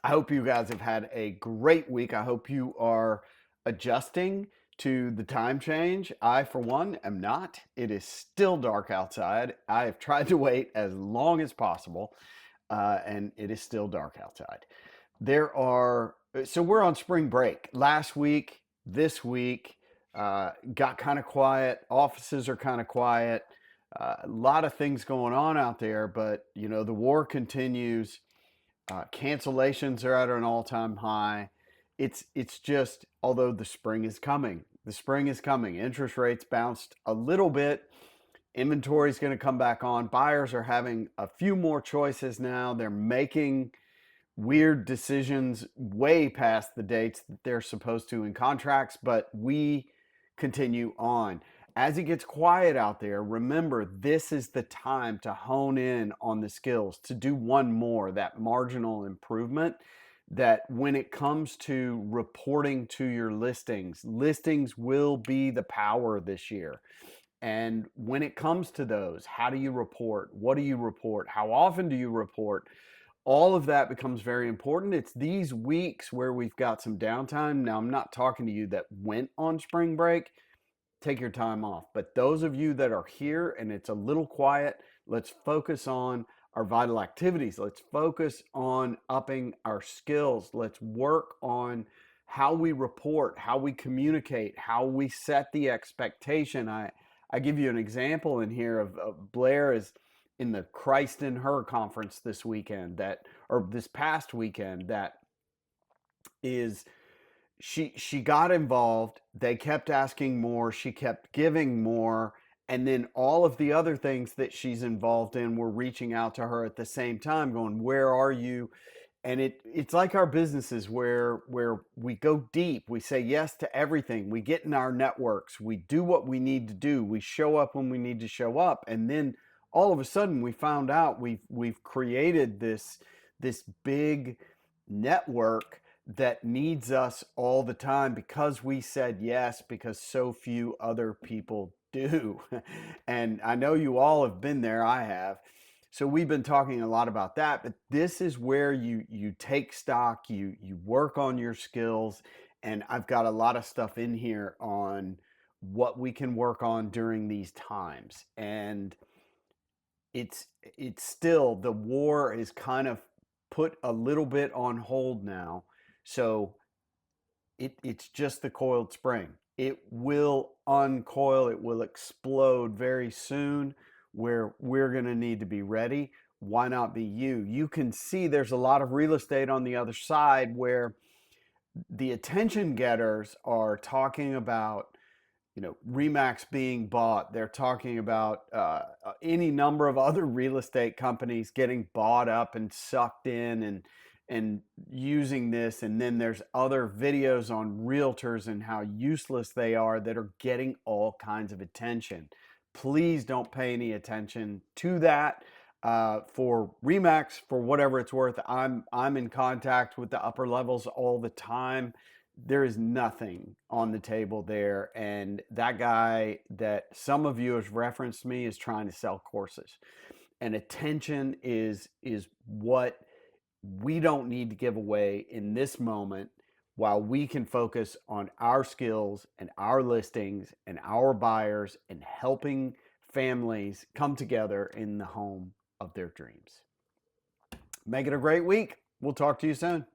I hope you guys have had a great week. I hope you are adjusting to the time change. I, for one, am not. It is still dark outside. I have tried to wait as long as possible, and it is still dark outside. So we're on spring break. Last week, this week, got kind of quiet. Offices are kind of quiet. A lot of things going on out there, but the war continues. Cancellations are at an all-time high. It's just, although the spring is coming. The spring is coming. Interest rates bounced a little bit. Inventory is going to come back on. Buyers are having a few more choices now. They're making weird decisions way past the dates that they're supposed to in contracts, but we continue on. As it gets quiet out there, remember this is the time to hone in on the skills, to do one more, that marginal improvement. That when it comes to reporting to your listings, listings will be the power this year. And when it comes to those, how do you report? What do you report? How often do you report? All of that becomes very important. It's these weeks where we've got some downtime. Now, I'm not talking to you that went on spring break. Take your time off. But those of you that are here and it's a little quiet, let's focus on our vital activities. Let's focus on upping our skills. Let's work on how we report, how we communicate, how we set the expectation. I give you an example in here of Blair is in the Christ in Her conference this weekend or this past weekend that is she got involved. They kept asking more. She kept giving more. And then all of the other things that she's involved in were reaching out to her at the same time, going, where are you? And it's like our businesses where we go deep. We say yes to everything. We get in our networks. We do what we need to do. We show up when we need to show up. And then all of a sudden we found out we've created this big network that needs us all the time because we said yes, because so few other people do. And I know you all have been there. I have. So we've been talking a lot about that, but this is where you take stock, you work on your skills, and I've got a lot of stuff in here on what we can work on during these times. And it's still, the war is kind of put a little bit on hold now. So it's just the coiled spring. It will uncoil, it will explode very soon, where we're going to need to be ready. Why not be you? You can see there's a lot of real estate on the other side where the attention getters are talking about Remax being bought. They're talking about any number of other real estate companies getting bought up and sucked in and using this. And then there's other videos on realtors and how useless they are that are getting all kinds of attention. Please don't pay any attention to that. For Remax, for whatever it's worth, I'm in contact with the upper levels all the time. There is nothing on the table there. And that guy that some of you have referenced me is trying to sell courses. And attention is what we don't need to give away in this moment, while we can focus on our skills and our listings and our buyers and helping families come together in the home of their dreams. Make it a great week. We'll talk to you soon.